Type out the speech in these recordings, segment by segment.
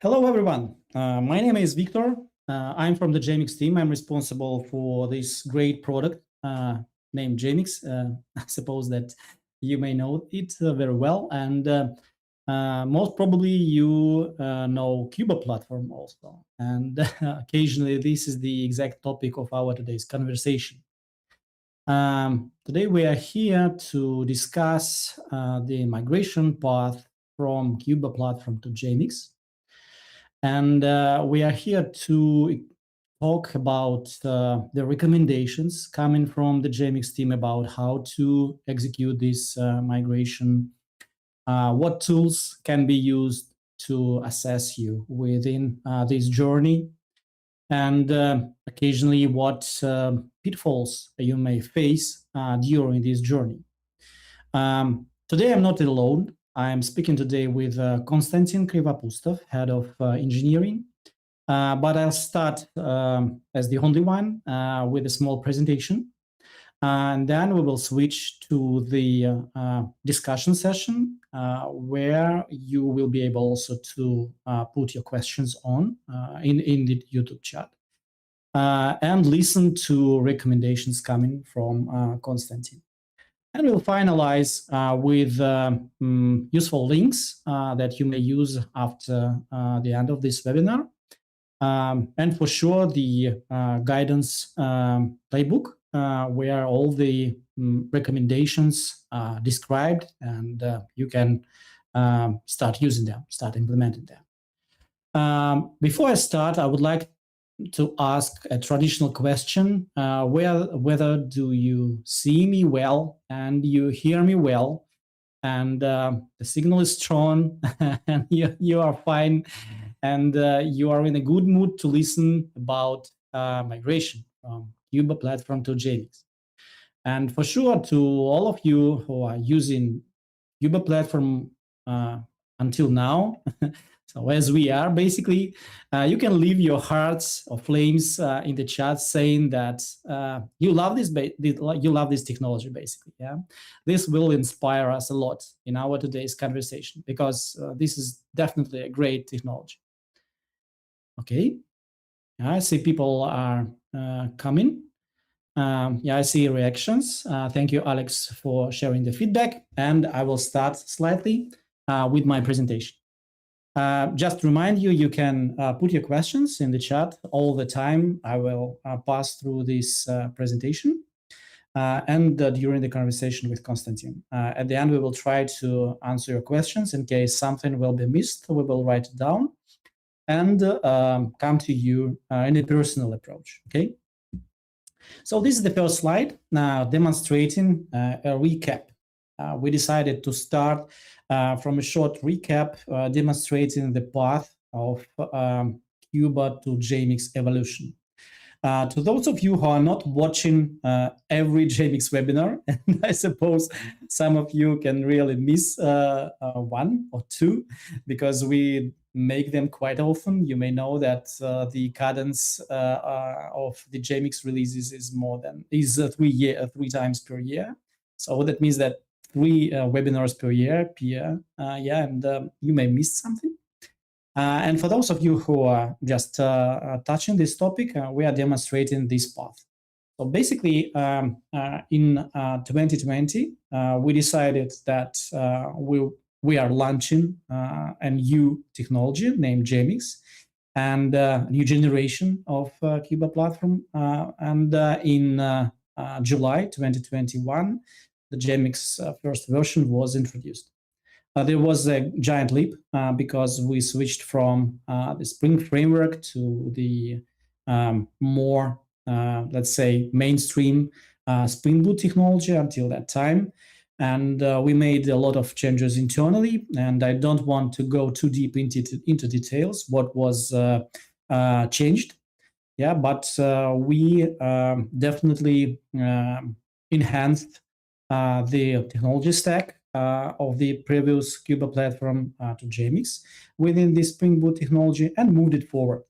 Hello, everyone. My name is Victor. I'm from the Jmix team. I'm responsible for this great product named Jmix. I suppose that you may know it very well. And most probably you know CUBA Platform also, and occasionally this is the exact topic of our today's conversation. Today we are here to discuss the migration path from CUBA Platform to Jmix, and we are here to talk about the recommendations coming from the Jmix team about how to execute this migration. What tools can be used to assess you within this journey, and occasionally what pitfalls you may face during this journey. Today I'm not alone. I'm speaking today with Konstantin Krivopustov, Head of Engineering, but I'll start as the only one with a small presentation. And then we will switch to the discussion session where you will be able also to put your questions on in the YouTube chat and listen to recommendations coming from Konstantin. And we'll finalize with useful links that you may use after the end of this webinar. And for sure, the guidance playbook, where all the recommendations are described, and you can start using them, start implementing them. Before I start, I would like to ask a traditional question, whether do you see me well and you hear me well, and the signal is strong and you are fine, and you are in a good mood to listen about migration from CUBA Platform to Jmix. And for sure, to all of you who are using CUBA Platform until now, so as we are, basically, you can leave your hearts or flames in the chat saying that you love this technology, basically. Yeah, this will inspire us a lot in our today's conversation, because this is definitely a great technology. Okay, I see people are coming. Yeah, I see reactions. Thank you, Alex, for sharing the feedback. And I will start slightly with my presentation. Just to remind you, you can put your questions in the chat all the time. I will pass through this presentation and during the conversation with Konstantin. At the end, we will try to answer your questions. In case something will be missed, we will write it down and come to you in a personal approach, okay? So this is the first slide, demonstrating a recap. We decided to start from a short recap demonstrating the path of CUBA to Jmix evolution. To those of you who are not watching every Jmix webinar, and I suppose some of you can really miss one or two, because we make them quite often. You may know that the cadence of the Jmix releases is three times per year. So that means that 3 webinars per year. And you may miss something. And for those of you who are just touching this topic, we are demonstrating this path. So basically, in 2020, we decided that we are launching a new technology named Jmix, and a new generation of CUBA Platform. And in July 2021, the Jmix first version was introduced. There was a giant leap because we switched from the Spring framework to the more, let's say, mainstream Spring Boot technology until that time. And we made a lot of changes internally, and I don't want to go too deep into details what was changed. Yeah, but we definitely enhanced the technology stack of the previous CUBA platform to Jmix within the Spring Boot technology and moved it forward.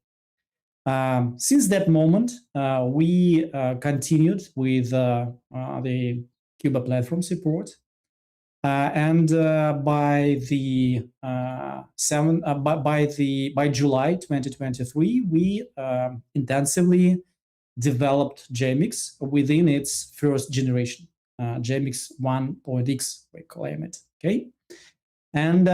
Since that moment, we continued with the CUBA platform support, and by July 2023, we intensively developed Jmix within its first generation. Jmix 1.x, we claim it, okay? And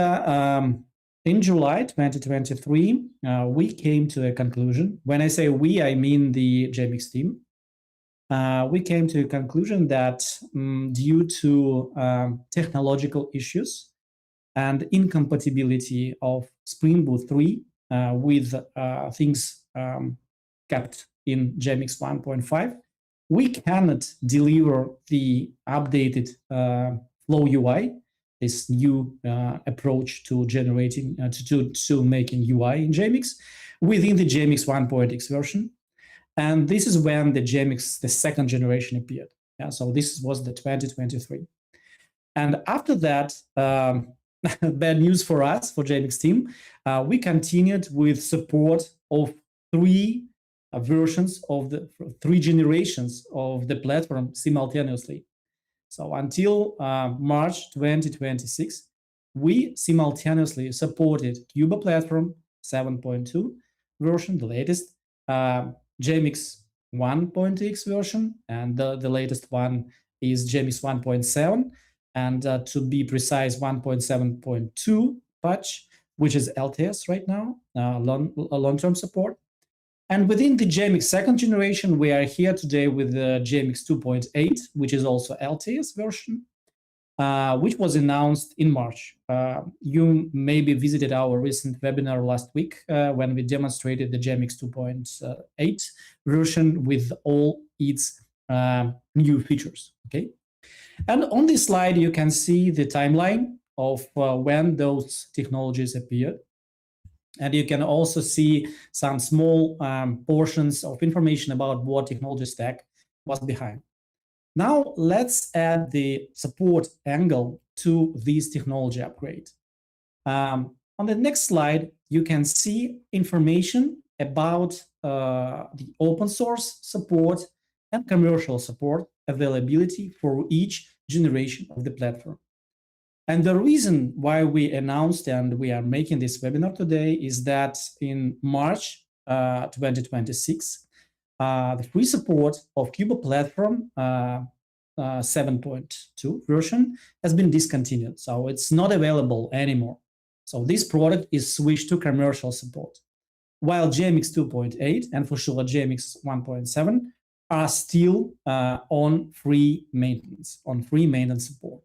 in July 2023, we came to a conclusion. When I say we, I mean the Jmix team. We came to a conclusion that due to technological issues and incompatibility of Spring Boot 3 with things kept in Jmix 1.5, we cannot deliver the updated Flow UI, this new approach to generating, to making UI in Jmix within the Jmix 1.x version. And this is when the Jmix, the second generation, appeared. Yeah, so this was the 2023. And after that, bad news for us, for Jmix team, we continued with support of three versions of the three generations of the platform simultaneously. So until March 2026, we simultaneously supported CUBA Platform 7.2 version, the latest, Jmix 1.x version, and the latest one is Jmix 1.7, and to be precise, 1.7.2 patch, which is LTS right now, long-term support. And within the Jmix second generation, we are here today with the Jmix 2.8, which is also LTS version, which was announced in March. You maybe visited our recent webinar last week when we demonstrated the Jmix 2.8 version with all its new features, okay? And on this slide, you can see the timeline of when those technologies appeared. And you can also see some small portions of information about what technology stack was behind. Now let's add the support angle to this technology upgrade. On the next slide, you can see information about the open source support and commercial support availability for each generation of the platform. And the reason why we announced and we are making this webinar today is that in March 2026, the free support of CUBA Platform 7.2 version has been discontinued. So it's not available anymore. So this product is switched to commercial support, while Jmix 2.8 and for sure Jmix 1.7 are still on free maintenance support.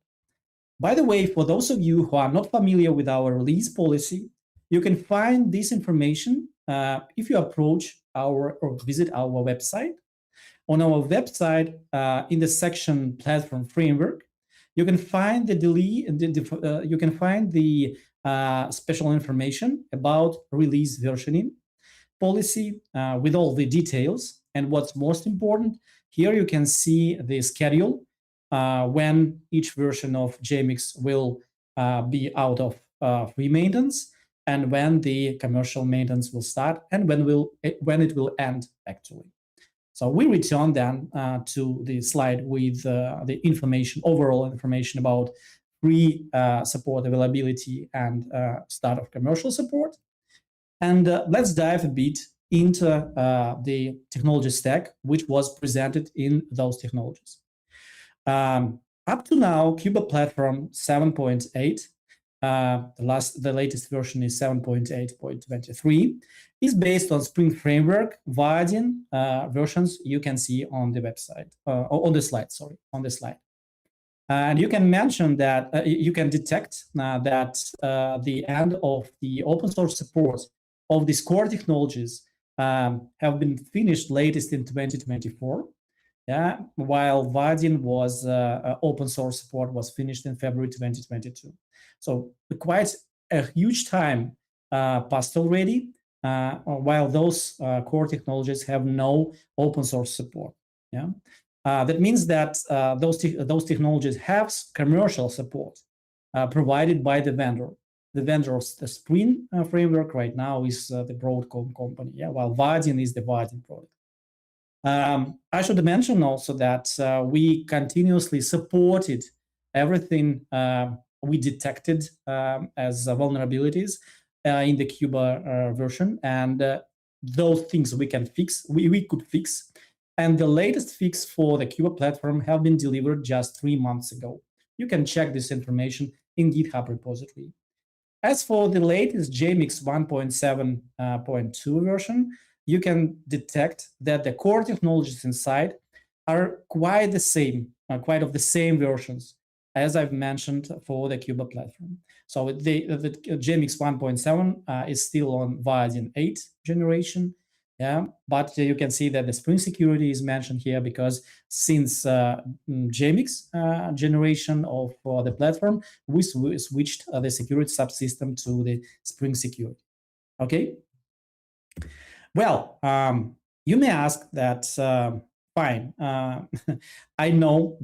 By the way, for those of you who are not familiar with our release policy, you can find this information if you approach or visit our website. On our website, in the section Platform Framework, you can find the special information about release versioning policy with all the details. And what's most important, here you can see the schedule when each version of Jmix will be out of free maintenance, and when the commercial maintenance will start, and when it will end, actually. So we return then to the slide with the information, overall information about free support availability and start of commercial support. And let's dive a bit into the technology stack, which was presented in those technologies. Up to now, CUBA Platform 7.8, the latest version is 7.8.23, is based on Spring Framework Vaadin versions you can see on the website, on the slide. And you can mention that, you can detect that the end of the open source support of these core technologies have been finished latest in 2024. Yeah, while Vaadin was open source support was finished in February 2022. So quite a huge time passed already, while those core technologies have no open source support. Yeah, that means that those technologies have commercial support provided by the vendor. The vendor of the Spring framework right now is the Broadcom company. Yeah, while Vaadin is the Vaadin product. I should mention also that we continuously supported everything we detected as vulnerabilities in the CUBA version, and those things we can fix, we could fix. And the latest fix for the CUBA platform have been delivered just 3 months ago. You can check this information in GitHub repository. As for the latest Jmix 1.7.2 version, you can detect that the core technologies inside are quite the same, quite of the same versions as I've mentioned for the CUBA platform. So the Jmix 1.7 is still on version 8 generation. Yeah, but you can see that the Spring Security is mentioned here because since Jmix generation of the platform, we switched the security subsystem to the Spring Security. Okay. Well, you may ask that. Fine, I know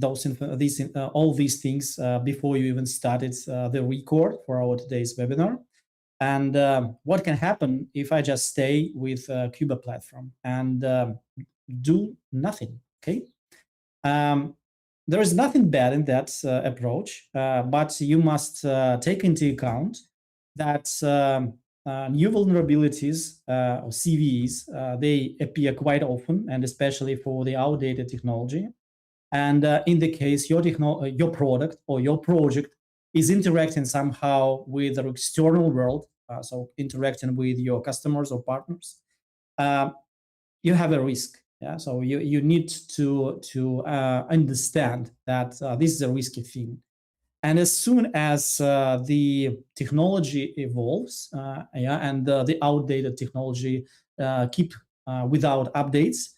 all these things before you even started the record for our today's webinar. And what can happen if I just stay with CUBA platform and do nothing? Okay, there is nothing bad in that approach, but you must take into account that new vulnerabilities or CVEs they appear quite often, and especially for the outdated technology. And in the case your product or your project is interacting somehow with the external world, so interacting with your customers or partners, you have a risk. Yeah, so you need to understand that this is a risky thing. And as soon as the technology evolves, and the outdated technology keep without updates,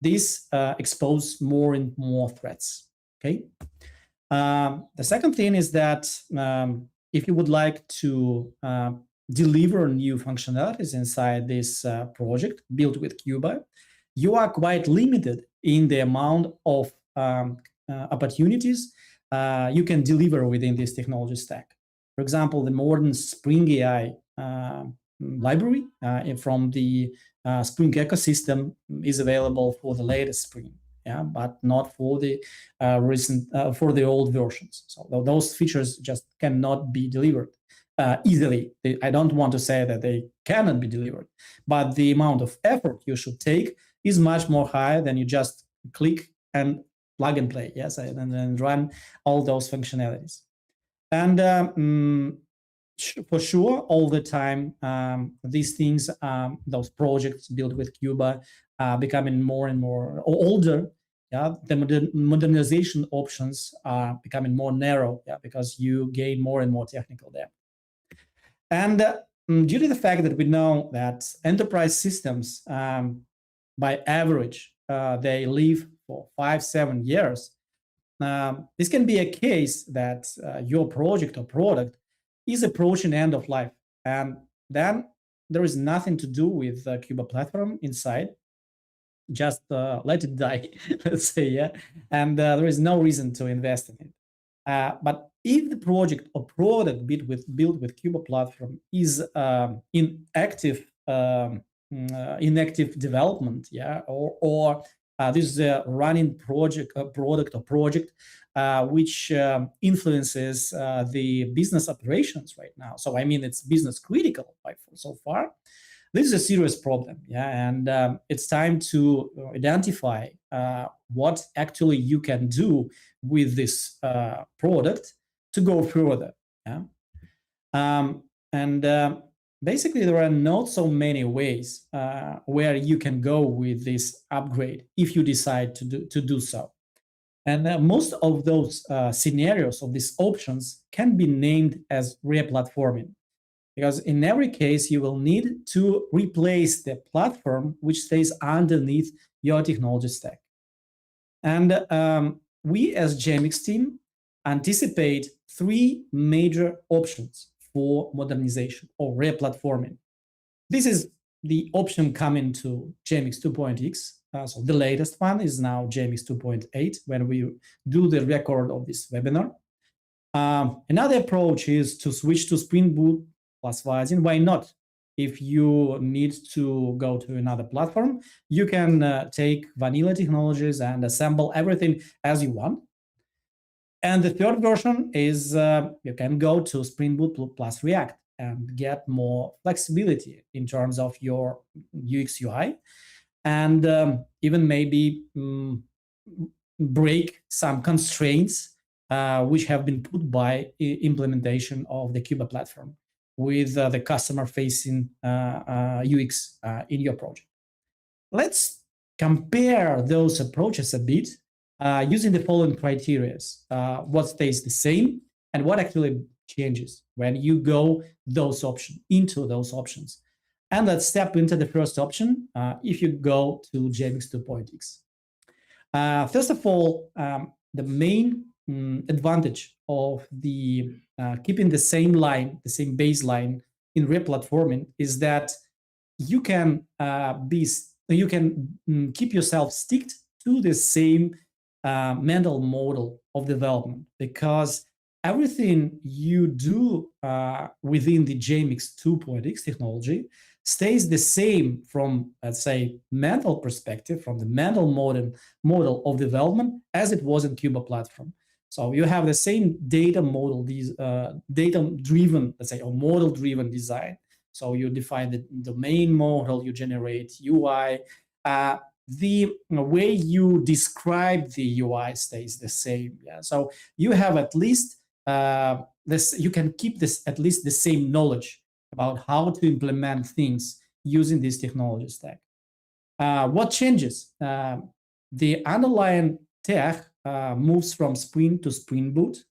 this expose more and more threats. Okay. The second thing is that if you would like to deliver new functionalities inside this project built with CUBA, you are quite limited in the amount of opportunities you can deliver within this technology stack. For example, the modern Spring AI library from the Spring ecosystem is available for the latest Spring, yeah, but not for the for the old versions. So those features just cannot be delivered easily. I don't want to say that they cannot be delivered, but the amount of effort you should take is much more higher than you just click and plug and play, yes, and then run all those functionalities. And for sure, all the time, these things, those projects built with CUBA, becoming more and more older. Yeah, the modernization options are becoming more narrow. Yeah, because you gain more and more technical depth. And due to the fact that we know that enterprise systems, by average, they live for 5-7 years. This can be a case that your project or product is approaching end of life, and then there is nothing to do with the CUBA platform inside. Just let it die, let's say, yeah. And there is no reason to invest in it. But if the project or product built with CUBA platform is in active development, yeah, or this is a running product or project which influences the business operations right now. So I mean, it's business critical so far. This is a serious problem, yeah, and it's time to identify what actually you can do with this product to go further. Yeah, and basically, there are not so many ways where you can go with this upgrade if you decide to do so. And most of those scenarios of these options can be named as re-platforming, because in every case, you will need to replace the platform which stays underneath your technology stack. And we as Jmix team anticipate 3 major options for modernization or re-platforming. This is the option coming to Jmix 2.x. So the latest one is now Jmix 2.8 when we do the record of this webinar. Another approach is to switch to Spring Boot plus Vaadin. Why not? If you need to go to another platform, you can take vanilla technologies and assemble everything as you want. And the third version is you can go to Spring Boot plus React and get more flexibility in terms of your UX UI, and even maybe break some constraints which have been put by implementation of the CUBA platform with the customer-facing UX in your project. Let's compare those approaches a bit using the following criteria. What stays the same and what actually changes when you go into those options. And let's step into the first option if you go to Jmix 2.x. First of all, the main advantage of the keeping the same line, the same baseline in replatforming is that you can keep yourself sticked to the same mental model of development, because everything you do within the Jmix 2.x technology stays the same from, let's say, mental perspective, from the mental model of development as it was in CUBA platform. So you have the same data model, these data-driven, let's say, or model-driven design. So you define the domain model, you generate UI. The way you describe the UI stays the same. Yeah. So you have at least you can keep this at least the same knowledge about how to implement things using this technology stack. What changes? The underlying tech moves from Spring to Spring Boot,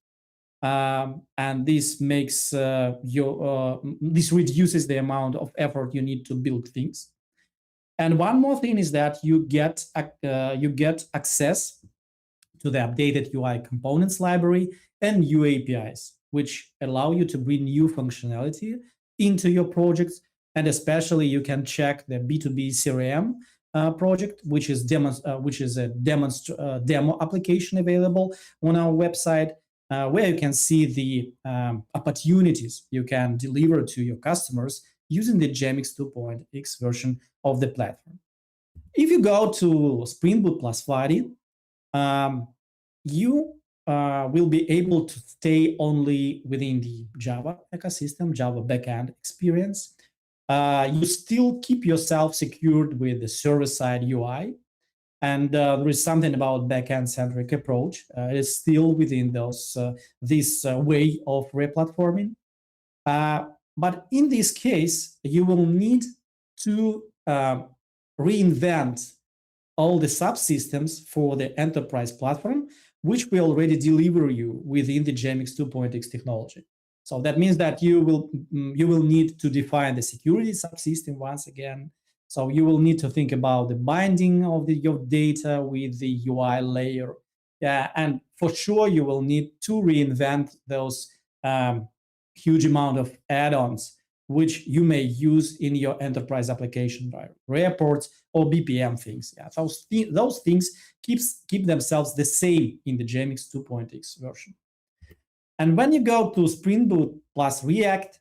and this makes this reduces the amount of effort you need to build things. And one more thing is that you get access to the updated UI components library and new APIs, which allow you to bring new functionality into your projects. And especially you can check the B2B CRM project, which is a demo application available on our website, where you can see the opportunities you can deliver to your customers using the Jmix 2.x version of the platform. If you go to Spring Boot plus Flutter, you will be able to stay only within the Java ecosystem, Java backend experience. You still keep yourself secured with the server-side UI, and there is something about backend-centric approach. It's still within this way of replatforming. But in this case, you will need to reinvent all the subsystems for the enterprise platform, which we already deliver you within the Jmix 2.x technology. So that means that you will need to define the security subsystem once again. So you will need to think about the binding of your data with the UI layer. Yeah, and for sure you will need to reinvent those huge amount of add-ons which you may use in your enterprise application, right? Reports or BPM things. Yeah, those things keep themselves the same in the Jmix 2.x version. And when you go to Spring Boot plus React,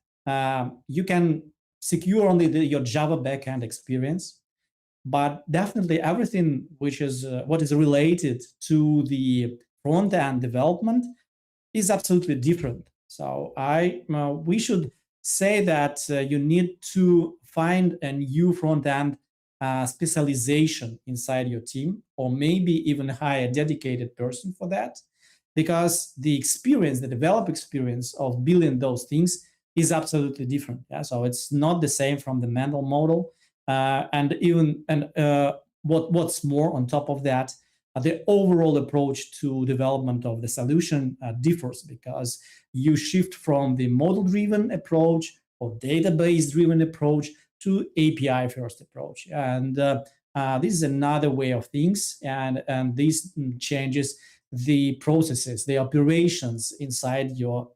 you can secure only your Java backend experience, but definitely everything which is what is related to the front-end development is absolutely different. So we should say that you need to find a new front-end specialization inside your team, or maybe even hire a dedicated person for that, because the developer experience of building those things is absolutely different. Yeah, so it's not the same from the mental model, what's more on top of that, the overall approach to development of the solution differs, because you shift from the model-driven approach or database-driven approach to API-first approach, and this is another way of things, and this changes the processes, the operations inside your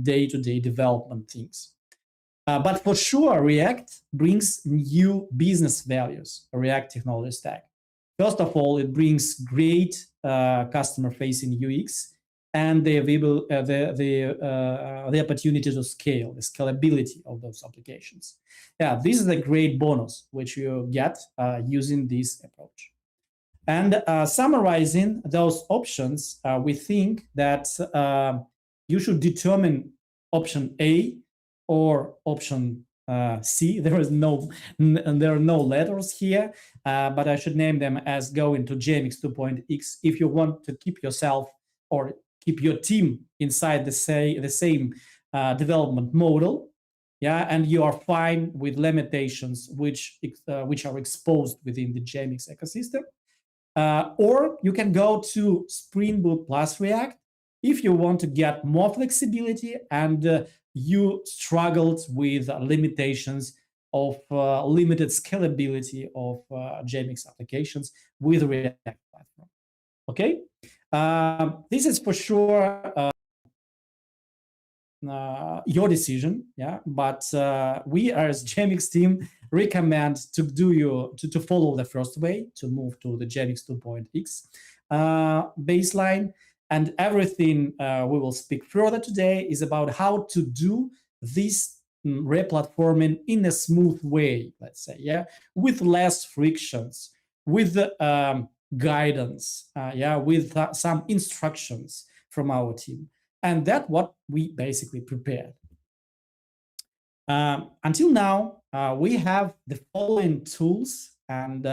day-to-day development things. But for sure, React brings new business values, a React technology stack. First of all, it brings great customer-facing UX and the opportunity to scale, the scalability of those applications. Yeah, this is a great bonus which you get using this approach. And summarizing those options, we think that you should determine option A or option C. There are no letters here, but I should name them as going to Jmix 2.x if you want to keep yourself or keep your team inside the same development model, yeah, and you are fine with limitations which are exposed within the Jmix ecosystem. Or you can go to Spring Boot plus React if you want to get more flexibility and you struggled with limitations of limited scalability of Jmix applications with React platform. Okay, this is for sure your decision, yeah. But we as Jmix team recommend to follow the first way, to move to the Jmix 2.x baseline, and everything we will speak further today is about how to do this replatforming in a smooth way, let's say, yeah, with less frictions, with guidance, yeah, with some instructions from our team. And that's what we basically prepared. Until now, we have the following tools and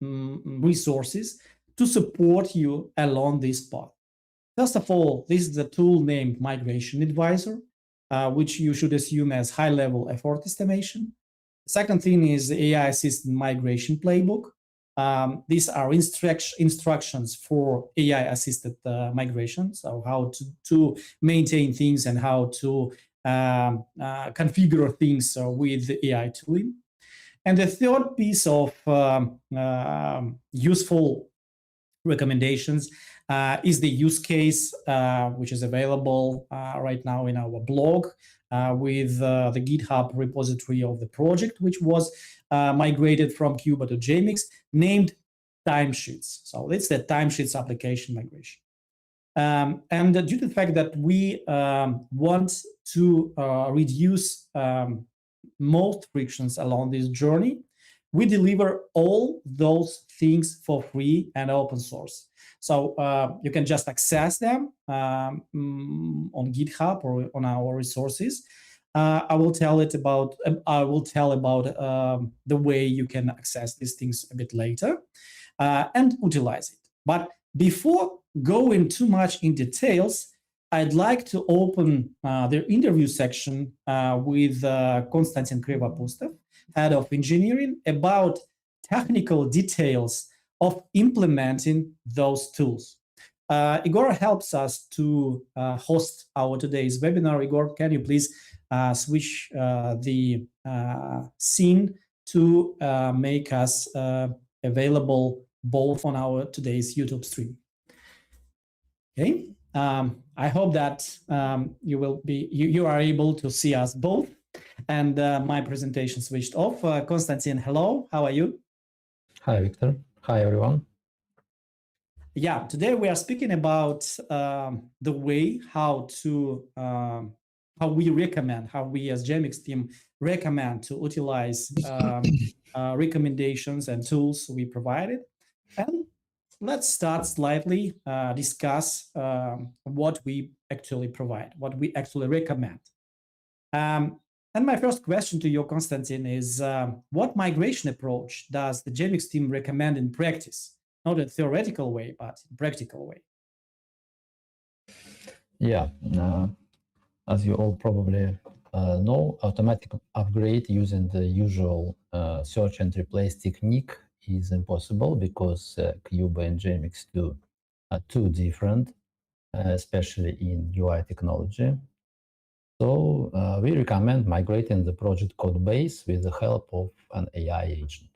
resources to support you along this path. First of all, this is a tool named Migration Advisor, which you should assume as high-level effort estimation. The second thing is AI-assisted migration playbook. These are instructions for AI-assisted migration, so how to maintain things and how to configure things with AI tooling. And the third piece of useful recommendations is the use case, which is available right now in our blog with the GitHub repository of the project, which was migrated from CUBA to Jmix, named timesheets. So it's the timesheets application migration. And due to the fact that we want to reduce most frictions along this journey, we deliver all those things for free and open source. So you can just access them on GitHub or on our resources. I will tell about the way you can access these things a bit later and utilize it. But before going too much in details, I'd like to open the interview section with Konstantin Krivopustov, head of engineering, about technical details of implementing those tools. Igor helps us to host our today's webinar. Igor, can you please switch the scene to make us available both on our today's YouTube stream? Okay. I hope that you are able to see us both, and my presentation switched off. Konstantin, hello. How are you? Hi, Victor. Hi, everyone. Yeah, today we are speaking about the way how we as Jmix team recommend to utilize recommendations and tools we provided. And let's start slightly discuss what we actually provide, what we actually recommend. And my first question to you, Konstantin, is what migration approach does the Jmix team recommend in practice? Not in a theoretical way, but in practical way. Yeah, as you all probably know, automatic upgrade using the usual search and replace technique is impossible because CUBA and Jmix are too different, especially in UI technology. So we recommend migrating the project code base with the help of an AI agent.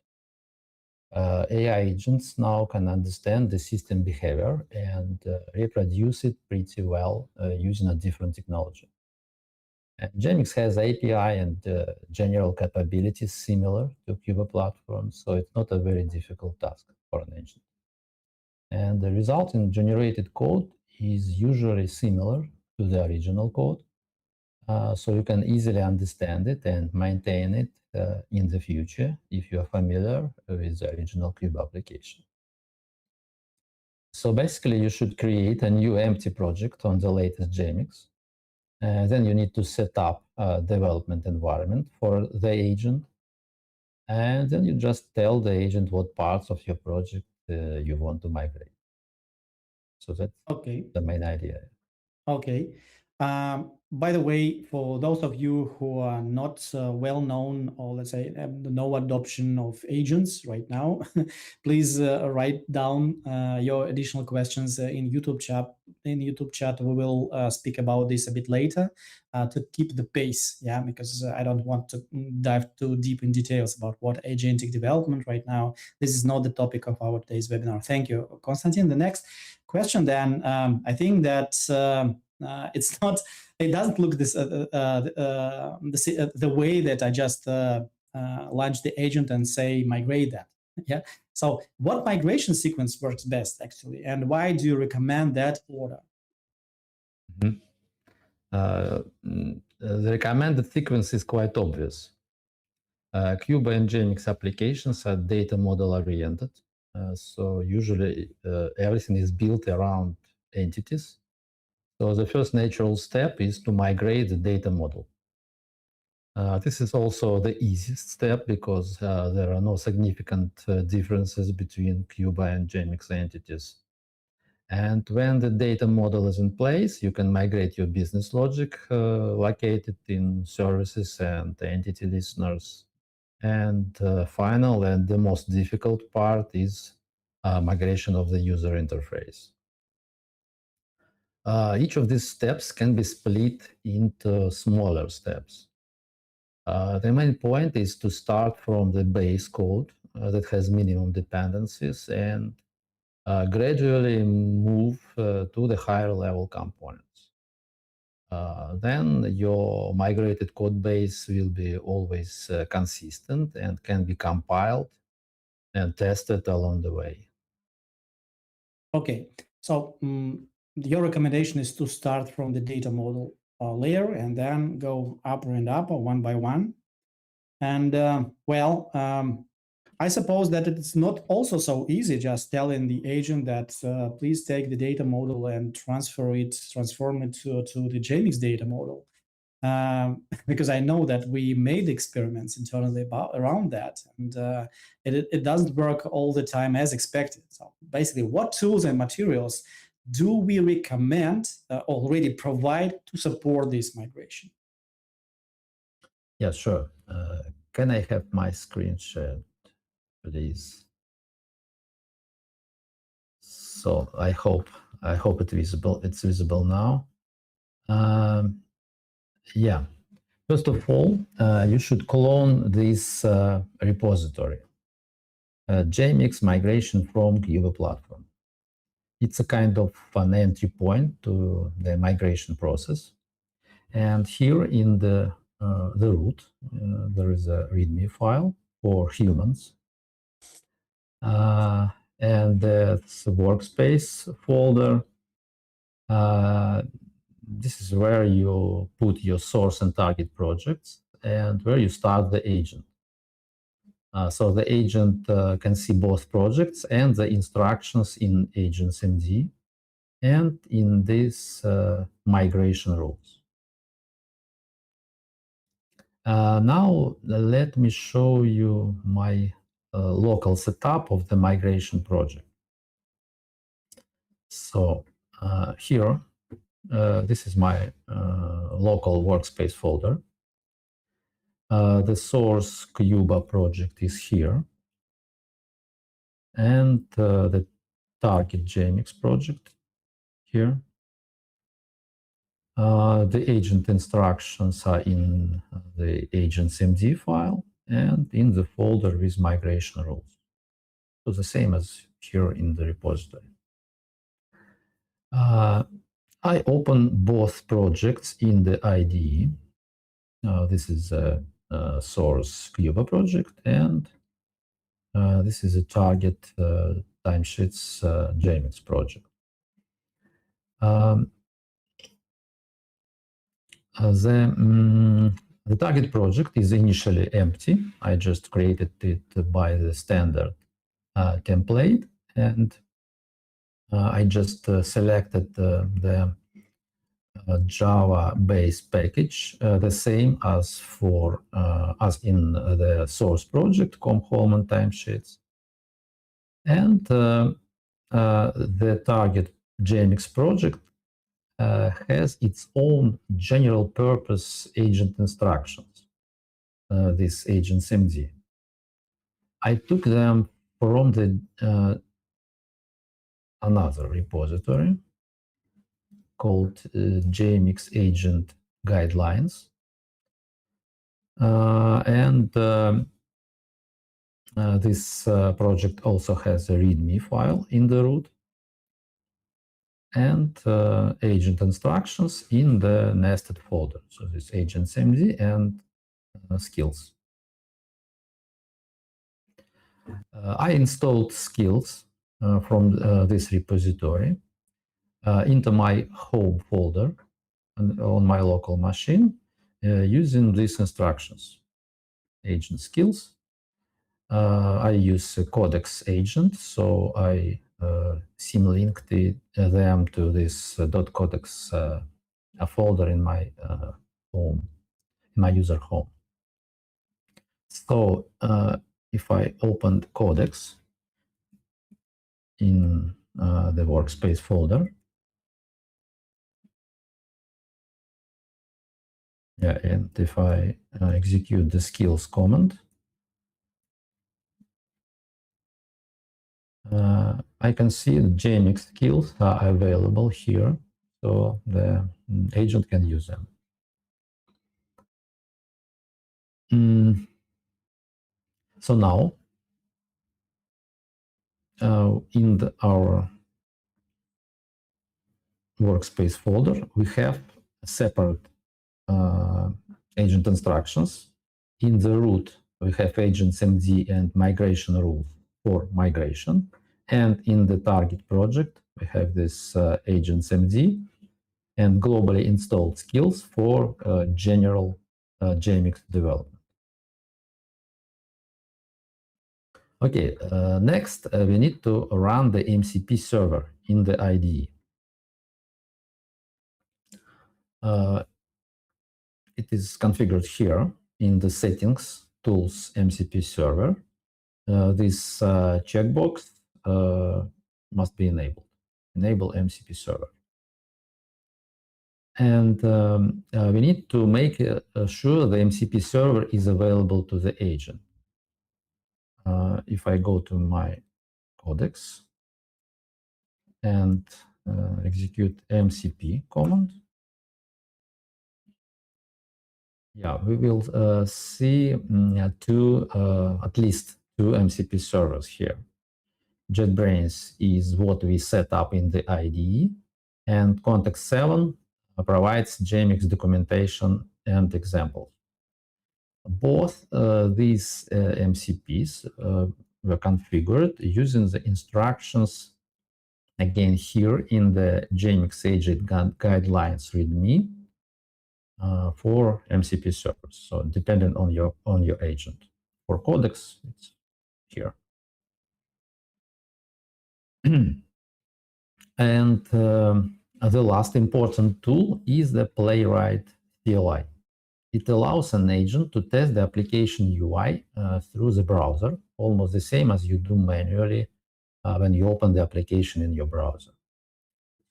AI agents now can understand the system behavior and reproduce it pretty well using a different technology. And Jmix has API and general capabilities similar to CUBA Platform, so it's not a very difficult task for an agent. And the resulting generated code is usually similar to the original code, so you can easily understand it and maintain it in the future if you are familiar with the original CUBA application. So basically, you should create a new empty project on the latest Jmix. Then you need to set up a development environment for the agent. And then you just tell the agent what parts of your project you want to migrate. So that's the main idea. Okay. By the way, for those of you who are not well known, or let's say no adoption of agents right now, please write down your additional questions in YouTube chat. In YouTube chat, we will speak about this a bit later to keep the pace. Yeah, because I don't want to dive too deep in details about what agentic development right now. This is not the topic of our today's webinar. Thank you, Konstantin. The next question, then, I think that. It's not. It doesn't look this the way that I just launch the agent and say migrate that. Yeah. So, what migration sequence works best actually, and why do you recommend that order? Mm-hmm. The recommended sequence is quite obvious. CUBA and Jmix applications are data model oriented. So usually everything is built around entities. So the first natural step is to migrate the data model. This is also the easiest step because there are no significant differences between CUBA and Jmix entities. And when the data model is in place, you can migrate your business logic located in services and entity listeners. And final and the most difficult part is migration of the user interface. Each of these steps can be split into smaller steps. The main point is to start from the base code that has minimum dependencies and gradually move to the higher level components. Then your migrated code base will be always consistent and can be compiled and tested along the way. Okay, so your recommendation is to start from the data model layer and then go up and up one by one. And I suppose that it's not also so easy just telling the agent that please take the data model and transform it to the Jmix data model. Because I know that we made experiments internally around that, and it doesn't work all the time as expected. So basically, what tools and materials do we recommend already provide to support this migration? Yeah, sure. Can I have my screen shared, please? So I hope it's visible. It's visible now. Yeah. First of all, you should clone this repository, Jmix migration from CUBA Platform. It's a kind of an entry point to the migration process. And here in the root, there is a README file for humans. And that's a workspace folder. This is where you put your source and target projects and where you start the agent. So the agent can see both projects and the instructions in agents.md and in this migration rules. Now let me show you my local setup of the migration project. So here, this is my local workspace folder. The source CUBA project is here. And the target Jmix project here. The agent instructions are in the agents.md file and in the folder with migration rules. So the same as here in the repository. I open both projects in the IDE. This is a source CUBA project, and this is a target timesheets Jmix project. The target project is initially empty. I just created it by the standard template, and I just selected the Java base package, the same as for as in the source project, home and timesheets, and the target Jmix project has its own general purpose agent instructions, this agents MD. I took them from the another repository called Jmix Agent Guidelines. This project also has a README file in the root and agent instructions in the nested folder. So this agents MD and skills. I installed skills from this repository into my home folder on my local machine using these instructions. Agent skills. I use a codex agent, so I symlinked them to this .codex folder in my home, in my user home. So if I opened codex in the workspace folder, yeah, and if I execute the skills command, I can see the Jmix skills are available here, so the agent can use them. So now, in our workspace folder, we have separate agent instructions. In the root, we have agents MD and migration rules for migration. And in the target project, we have this agents MD and globally installed skills for general Jmix development. Okay, next we need to run the MCP server in the IDE. It is configured here in the settings, tools, MCP server. This checkbox must be enabled. Enable MCP server. And we need to make sure the MCP server is available to the agent. If I go to my codex and execute MCP command, yeah, we will see at least two MCP servers here. JetBrains is what we set up in the IDE, and Context 7 provides Jmix documentation and examples. Both these MCPs were configured using the instructions again here in the Jmix Agent Guidelines README for MCP servers. So depending on your agent. For Codex, it's here. And the last important tool is the Playwright CLI. It allows an agent to test the application UI through the browser, almost the same as you do manually when you open the application in your browser.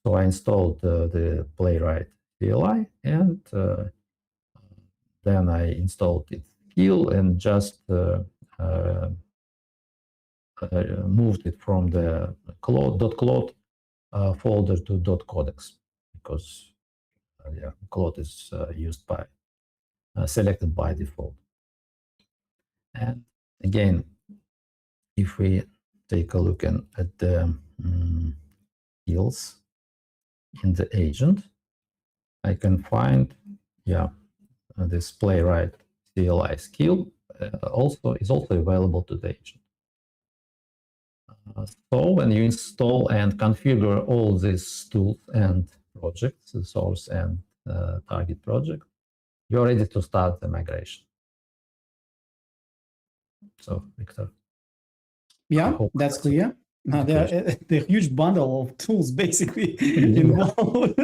So I installed the Playwright CLI, and then I installed its skill and just moved it from the .clot folder to .codex, because yeah, clot is used by selected by default. And again, if we take a look at the skills in the agent, I can find, yeah, this Playwright CLI skill is also available to the agent. So when you install and configure all these tools and projects, the source and target project, you're ready to start the migration. So, Victor. Yeah, that's clear. Now, the huge bundle of tools basically involved.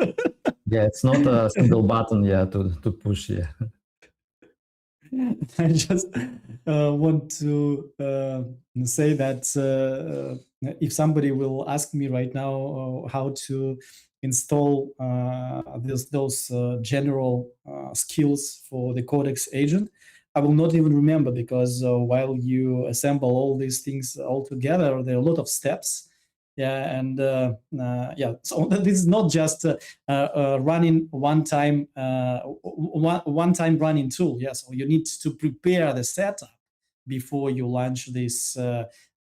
Yeah, it's not a single button, yeah, to push, yeah. I just want to say that if somebody will ask me right now how to install those general skills for the Codex agent, I will not even remember, because while you assemble all these things all together, there are a lot of steps. Yeah, and yeah, so this is not just running one-time running tool. Yeah, so you need to prepare the setup before you launch this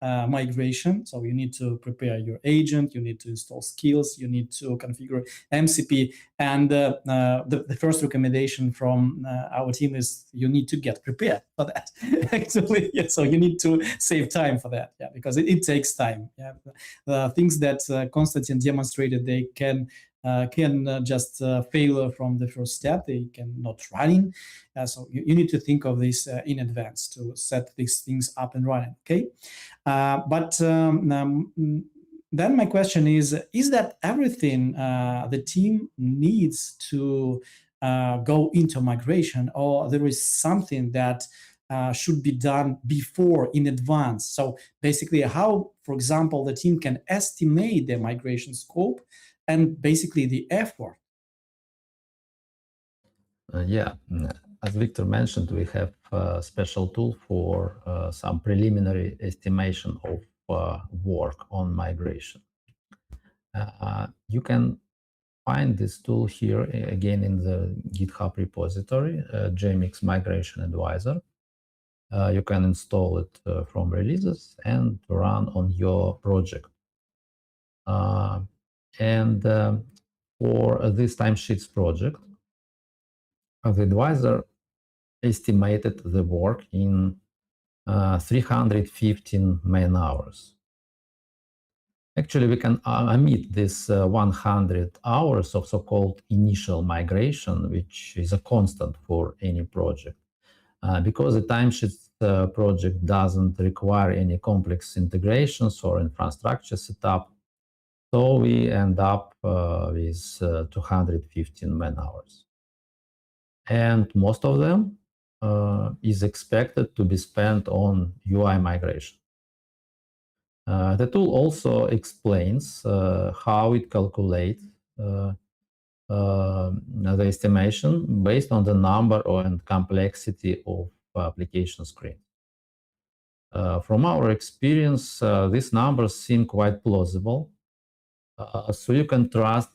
migration. So you need to prepare your agent, you need to install skills, you need to configure MCP. And the first recommendation from our team is you need to get prepared for that. Actually, yeah, so you need to save time for that, yeah, because it takes time. Yeah, the things that Konstantin demonstrated, they can just fail from the first step. They can not running. So you need to think of this in advance to set these things up and running. Okay, but then my question is that everything the team needs to go into migration, or there is something that should be done before, in advance? So basically, how, for example, the team can estimate the migration scope and basically the effort? Yeah, as Victor mentioned, we have a special tool for some preliminary estimation of work on migration. You can find this tool here again in the GitHub repository, Jmix Migration Advisor. You can install it from releases and run on your project. And for this timesheets project, the advisor estimated the work in 315 man hours. Actually, we can omit this 100 hours of so-called initial migration, which is a constant for any project. Because the timesheets project doesn't require any complex integrations or infrastructure setup, so we end up with 215 man hours. And most of them is expected to be spent on UI migration. The tool also explains how it calculates the estimation based on the number and complexity of application screens. From our experience, these numbers seem quite plausible, so you can trust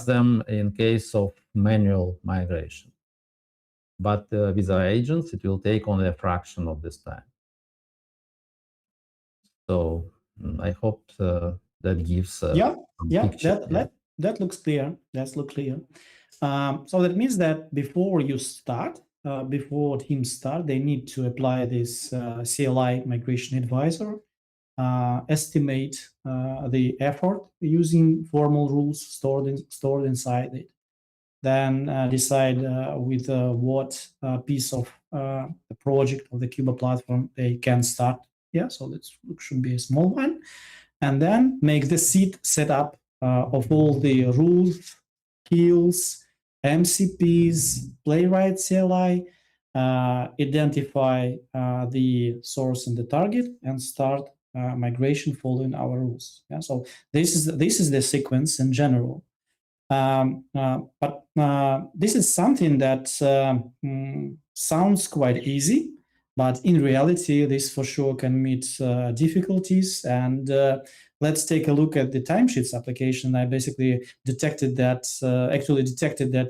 them in case of manual migration. But with our agents, it will take only a fraction of this time. So I hope that gives picture. That looks clear. That looks clear. So that means that before you start, before teams start, they need to apply this CLI migration advisor, estimate the effort using formal rules stored inside it, then decide with what piece of the project of the CUBA platform they can start. Yeah, so that should be a small one, and then make the setup of all the rules, skills, MCPs, playwright CLI, identify the source and the target, and start migration following our rules. Yeah, so this is the sequence in general. But this is something that sounds quite easy, but in reality, this for sure can meet difficulties. And let's take a look at the timesheets application. I basically detected that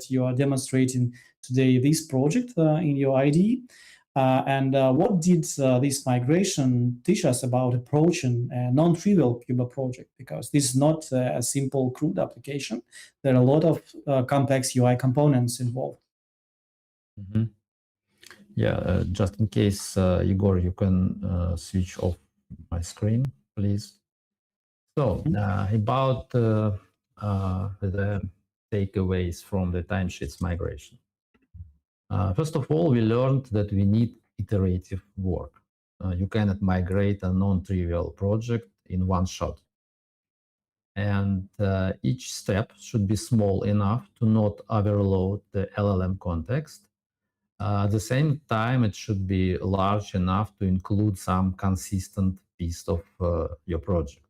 you are demonstrating today this project in your IDE. And what did this migration teach us about approaching a non-trivial CUBA project? Because this is not a simple CRUD application. There are a lot of complex UI components involved. Mm-hmm. Yeah, just in case, Igor, you can switch off my screen, please. So about the takeaways from the timesheets migration. First of all, we learned that we need iterative work. You cannot migrate a non-trivial project in one shot. And each step should be small enough to not overload the LLM context. At the same time, it should be large enough to include some consistent piece of your project.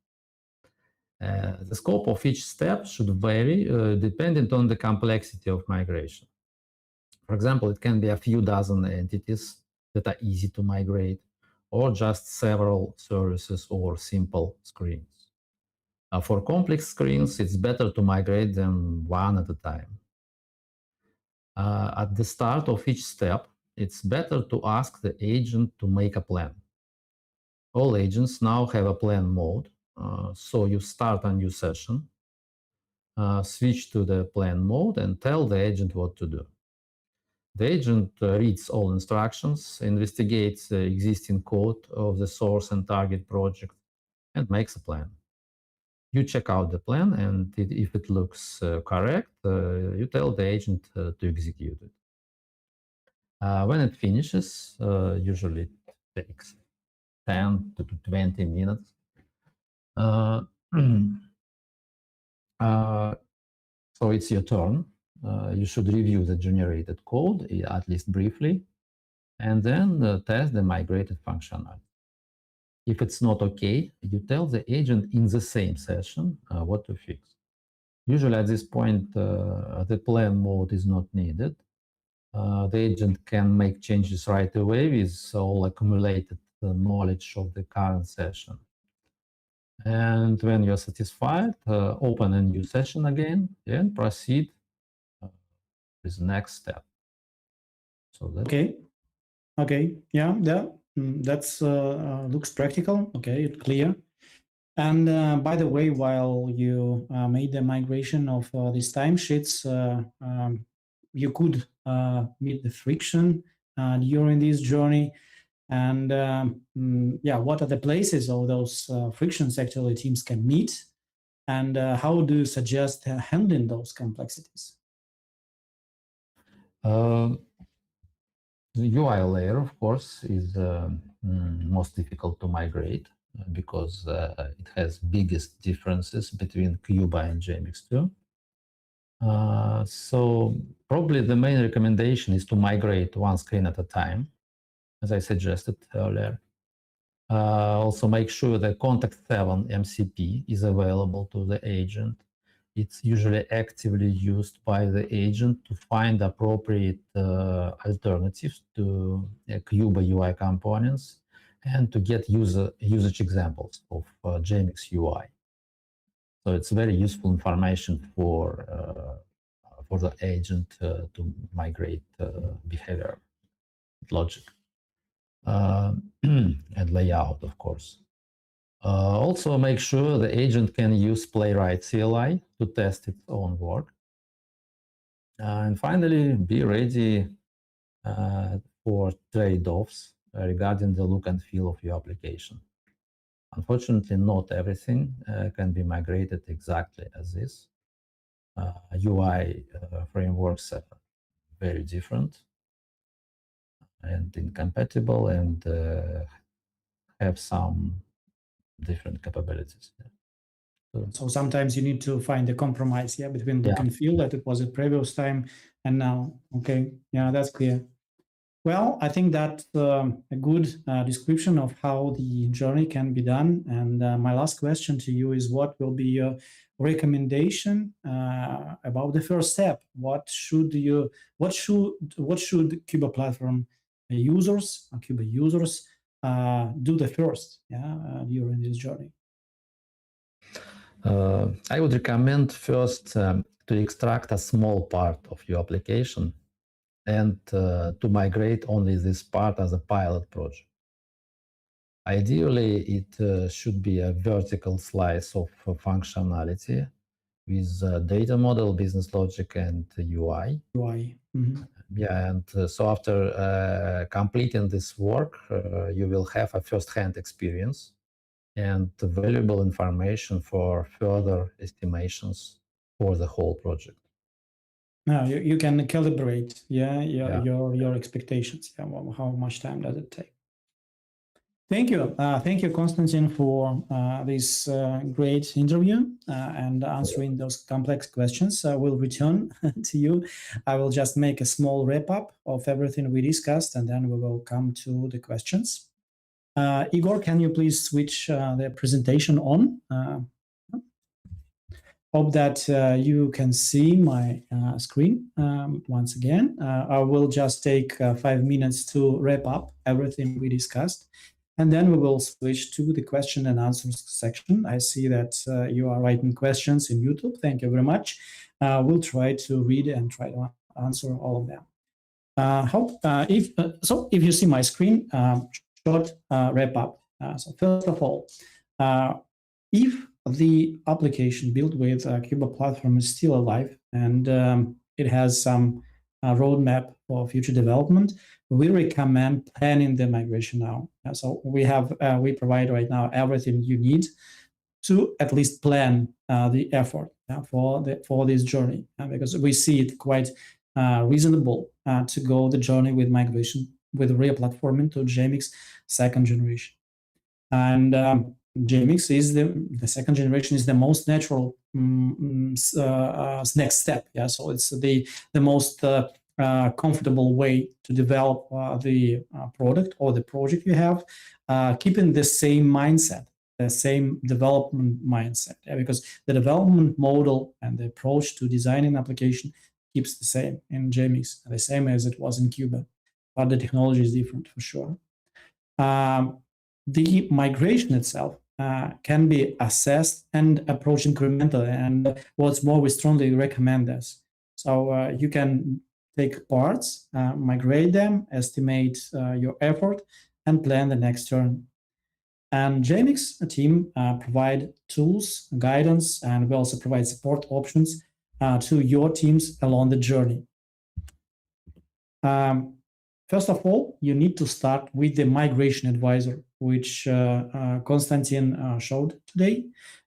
The scope of each step should vary depending on the complexity of migration. For example, it can be a few dozen entities that are easy to migrate, or just several services or simple screens. For complex screens, it's better to migrate them one at a time. At the start of each step, it's better to ask the agent to make a plan. All agents now have a plan mode, so you start a new session, switch to the plan mode, and tell the agent what to do. The agent reads all instructions, investigates the existing code of the source and target project, and makes a plan. You check out the plan, and if it looks correct, you tell the agent to execute it. When it finishes, usually it takes 10 to 20 minutes. So it's your turn. You should review the generated code, at least briefly, and then test the migrated functionality. If it's not okay, you tell the agent in the same session what to fix. Usually at this point, the plan mode is not needed. The agent can make changes right away with all accumulated knowledge of the current session. And when you're satisfied, open a new session again and proceed with the next step. So that's Okay. Yeah. That's looks practical. Okay, clear. And by the way, while you made the migration of these timesheets, you could meet the friction during this journey. And yeah, what are the places of those frictions actually teams can meet? And how do you suggest handling those complexities? The UI layer, of course, is most difficult to migrate because it has biggest differences between CUBA and Jmix 2. So probably the main recommendation is to migrate one screen at a time, as I suggested earlier. Also make sure the contact 7 MCP is available to the agent. It's usually actively used by the agent to find appropriate alternatives to CUBA UI components and to get usage examples of Jmix UI. So it's very useful information for the agent to migrate behavior, logic, and layout, of course. Also, make sure the agent can use Playwright CLI to test its own work. And finally, be ready for trade-offs regarding the look and feel of your application. Unfortunately, not everything can be migrated exactly as is. UI frameworks are very different and incompatible and have some different capabilities. So sometimes you need to find a compromise, between look and feel that it was at previous time and now. Okay, yeah, that's clear. Well, I think that's a good description of how the journey can be done. And my last question to you is, what will be your recommendation about the first step? What should CUBA Platform users, CUBA users, do the first, during this journey? I would recommend first to extract a small part of your application and to migrate only this part as a pilot project. Ideally, it should be a vertical slice of functionality with data model, business logic, and UI. Yeah, and so after completing this work, you will have a first-hand experience and valuable information for further estimations for the whole project. Now you can calibrate, your expectations. How much time does it take? Thank you, Konstantin, for this great interview and answering those complex questions. I will return to you. I will just make a small wrap up of everything we discussed, and then we will come to the questions. Igor, can you please switch the presentation on? Hope that you can see my screen once again. I will just take 5 minutes to wrap up everything we discussed, and then we will switch to the question and answers section. I see that you are writing questions in YouTube. Thank you very much. We'll try to read and try to answer all of them. If you see my screen, short wrap up. So first of all, if the application built with CUBA Platform is still alive and it has some roadmap for future development, we recommend planning the migration now. So we provide right now everything you need to at least plan the effort for this journey, because we see it quite reasonable to go the journey with migration with re-platforming to Jmix second generation. And Jmix is the second generation is the most natural next step. Yeah, so it's the most comfortable way to develop the product or the project you have, keeping the same mindset, the same development mindset, because the development model and the approach to designing application keeps the same in Jmix, the same as it was in CUBA, but the technology is different for sure. The migration itself can be assessed and approached incrementally, and what's more, we strongly recommend this. So you can take parts, migrate them, estimate your effort, and plan the next turn. And Jmix team provide tools, guidance, and we also provide support options to your teams along the journey. First of all, you need to start with the migration advisor, which Konstantin showed today.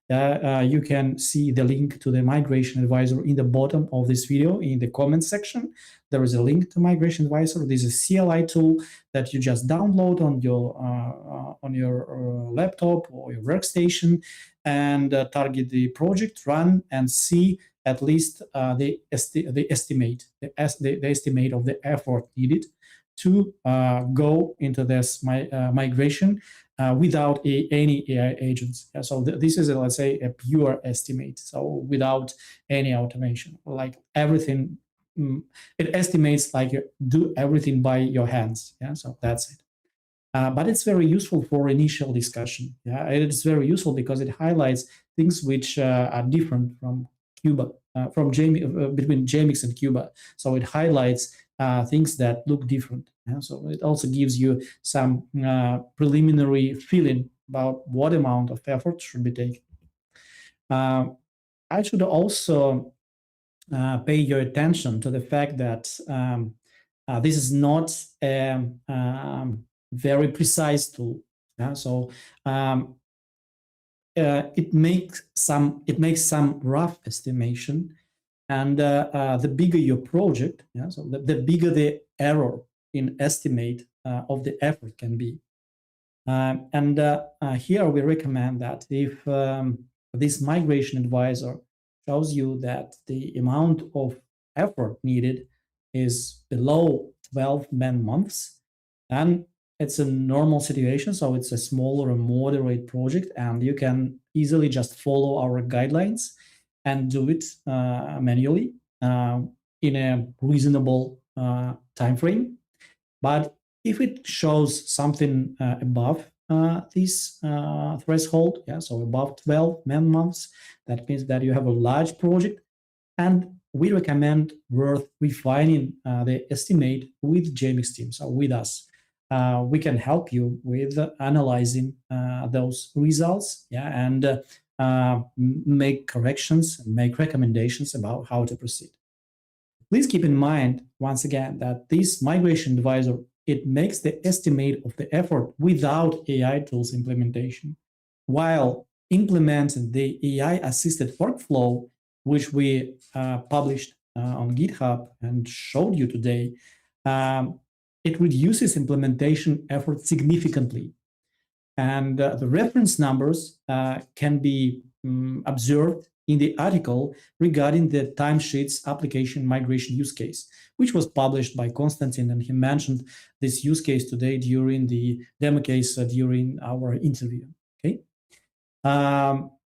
You can see the link to the migration advisor in the bottom of this video in the comment section. There is a link to migration advisor. This is a CLI tool that you just download on your laptop or your workstation and target the project, run, and see at least the estimate of the effort needed to go into this migration without any AI agents. So this is, let's say, a pure estimate. So without any automation, like everything, it estimates like you do everything by your hands. Yeah, so that's it. But it's very useful for initial discussion. Yeah, it's very useful because it highlights things which are different from CUBA, between Jmix and CUBA. So it highlights things that look different. Yeah? So it also gives you some preliminary feeling about what amount of effort should be taken. I should also pay your attention to the fact that this is not a very precise tool. Yeah? So it makes some rough estimation, and the bigger your project, yeah, so the bigger the error in estimate of the effort can be. And here we recommend that if this migration advisor shows you that the amount of effort needed is below 12 man-months, then it's a normal situation. So it's a small or a moderate project, and you can easily just follow our guidelines and do it manually in a reasonable time frame. But if it shows something above this threshold, yeah, so above 12 man-months, that means that you have a large project, and we recommend worth refining the estimate with Jmix team, so with us. We can help you with analyzing those results, yeah, and make corrections, make recommendations about how to proceed. Please keep in mind, once again, that this migration advisor, it makes the estimate of the effort without AI tools implementation, while implementing the AI-assisted workflow, which we published on GitHub and showed you today. It reduces implementation effort significantly. And the reference numbers can be observed in the article regarding the timesheets application migration use case, which was published by Konstantin, and he mentioned this use case today during the demo case during our interview. Okay.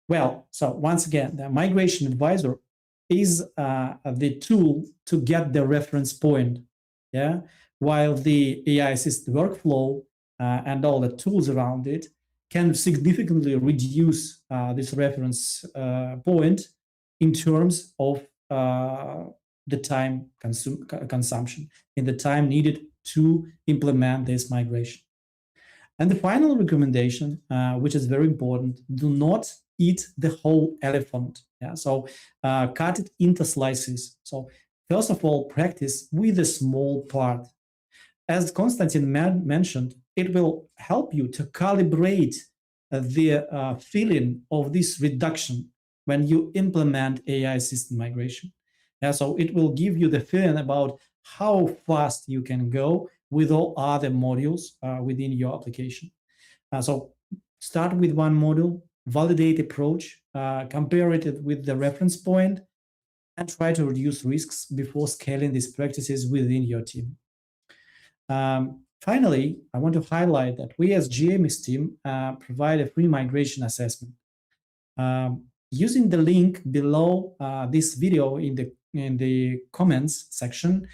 Well, so once again, the migration advisor is the tool to get the reference point, yeah, while the AI assisted workflow and all the tools around it can significantly reduce this reference point in terms of the time consumption, in the time needed to implement this migration. And the final recommendation, which is very important, do not eat the whole elephant. Yeah? So cut it into slices. So first of all, practice with a small part. As Konstantin mentioned, it will help you to calibrate the feeling of this reduction when you implement AI system migration. Yeah, so it will give you the feeling about how fast you can go with all other modules within your application. So start with one module, validate approach, compare it with the reference point, and try to reduce risks before scaling these practices within your team. Finally, I want to highlight that we as Jmix team provide a free migration assessment. Using the link below this video in the comments section,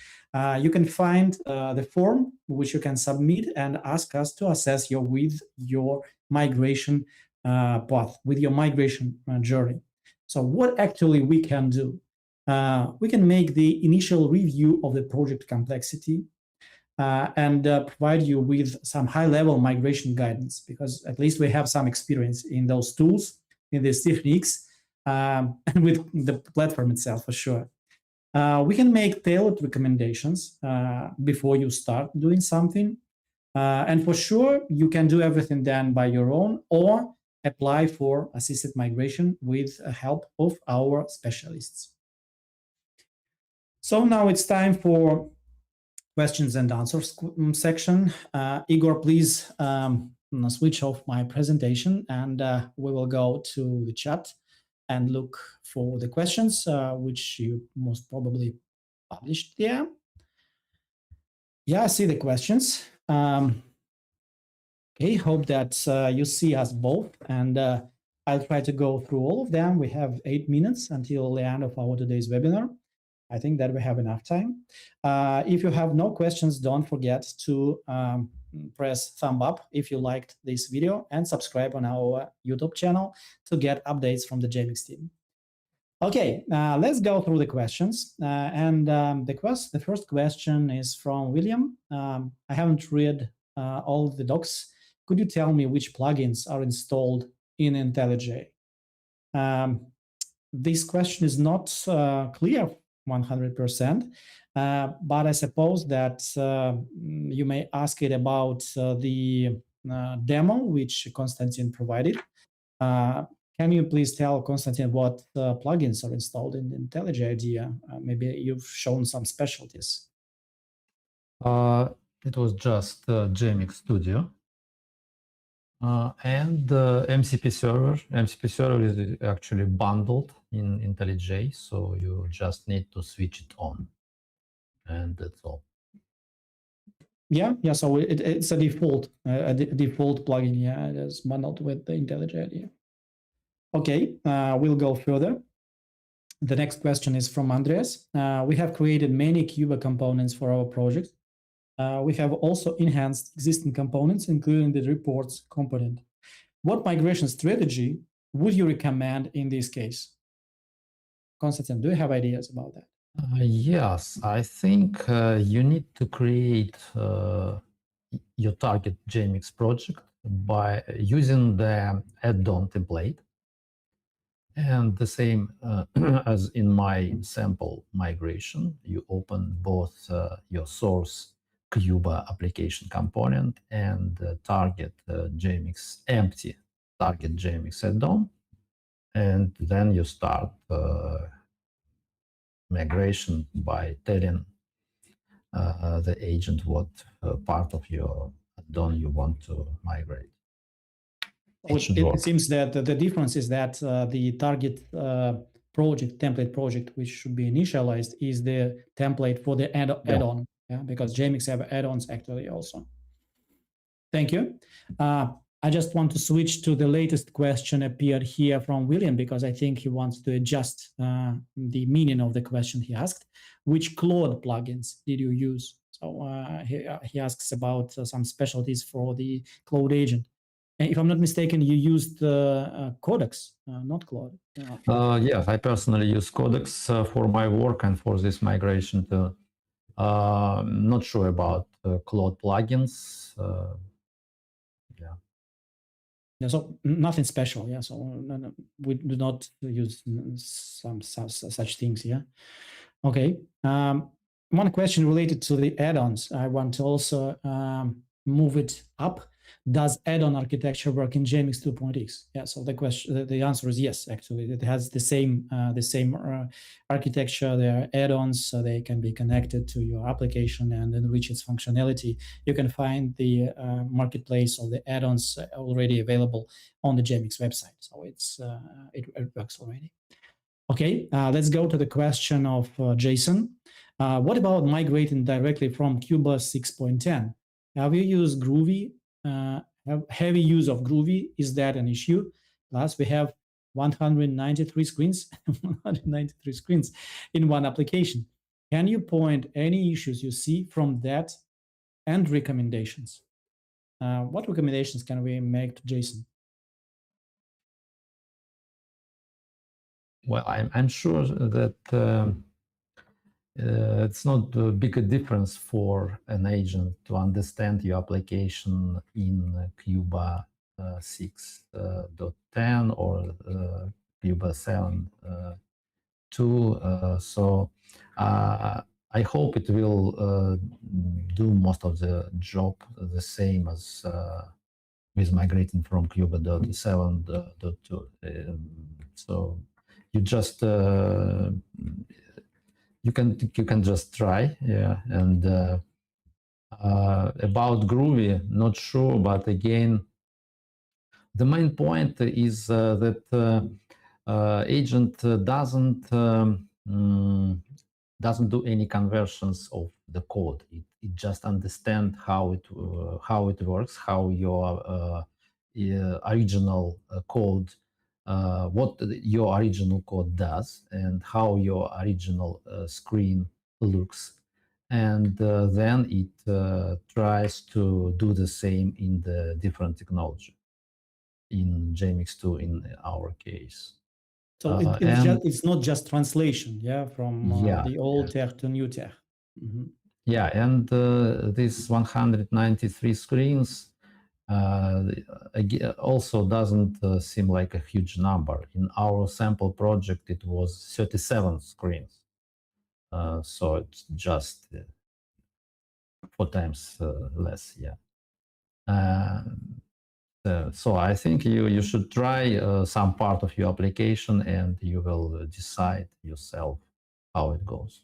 you can find the form which you can submit and ask us to assess with your migration path, with your migration journey. So what actually we can do? We can make the initial review of the project complexity and provide you with some high-level migration guidance, because at least we have some experience in those tools, in these techniques, and with the platform itself for sure. We can make tailored recommendations before you start doing something. And for sure, you can do everything then by your own or apply for assisted migration with the help of our specialists. So now it's time for questions and answers section. Igor, please switch off my presentation and we will go to the chat and look for the questions, which you most probably published there. Yeah, I see the questions. Okay, hope that you see us both, and I'll try to go through all of them. We have 8 minutes until the end of our today's webinar. I think that we have enough time. If you have no questions, don't forget to press thumb up if you liked this video and subscribe on our YouTube channel to get updates from the Jmix team. Okay, let's go through the questions. The first question is from William. I haven't read all the docs. Could you tell me which plugins are installed in IntelliJ? This question is not clear 100%, but I suppose that you may ask it about the demo which Konstantin provided. Can you please tell Konstantin what plugins are installed in IntelliJ IDEA? Maybe you've shown some specialties. It was just Jmix Studio and MCP Server. MCP Server is actually bundled in IntelliJ, so you just need to switch it on, and that's all. Yeah. So it's a default plugin. Yeah, it is bundled with the IntelliJ IDEA. Okay, we'll go further. The next question is from Andreas. We have created many CUBA components for our project. We have also enhanced existing components, including the reports component. What migration strategy would you recommend in this case? Konstantin, do you have ideas about that? Yes, I think you need to create your target Jmix project by using the add-on template. And the same as in my sample migration, you open both your source CUBA application component and target Jmix empty target Jmix add-on, and then you start migration by telling the agent what part of your add-on you want to migrate. It seems that the difference is that the target template project, which should be initialized, is the template for the add-on, yeah, because Jmix have add-ons actually also. Thank you. I just want to switch to the latest question appeared here from William, because I think he wants to adjust the meaning of the question he asked. Which Claude plugins did you use? So he asks about some specialties for the Claude agent. And if I'm not mistaken, you used Codex, not Claude. Yes, I personally use Codex for my work and for this migration to. Not sure about Claude plugins. Yeah. Yeah, so nothing special. Yeah, so no, we do not use some such things. Yeah. Okay. One question related to the add-ons. I want to also move it up. Does add-on architecture work in Jmix 2.x? Yeah. So the answer is yes. Actually, it has the same architecture. There are add-ons, so they can be connected to your application and enrich its functionality. You can find the marketplace of the add-ons already available on the Jmix website. So it works already. Okay, let's go to the question of Jason. What about migrating directly from CUBA 6.10? Have you used Groovy? Heavy use of Groovy, is that an issue? Plus, we have 193 screens, 193 screens in one application. Can you point any issues you see from that and recommendations? What recommendations can we make to Jason? Well, I'm sure that it's not a big difference for an agent to understand your application in CUBA 6.10 or CUBA 7.2. So I hope it will do most of the job the same as with migrating from CUBA 7.2. So you just you can just try, yeah. And about Groovy, not sure, but again, the main point is that agent doesn't do any conversions of the code. It just understands how it works, how your original code. What your original code does and how your original screen looks, and then it tries to do the same in the different technology, in Jmix 2 in our case. So it's not just translation, yeah, from the old tech to new tech. Mm-hmm. Yeah, and these 193 screens also doesn't seem like a huge number. In our sample project, it was 37 screens. So it's just 4 times less, yeah. So I think you should try some part of your application and you will decide yourself how it goes.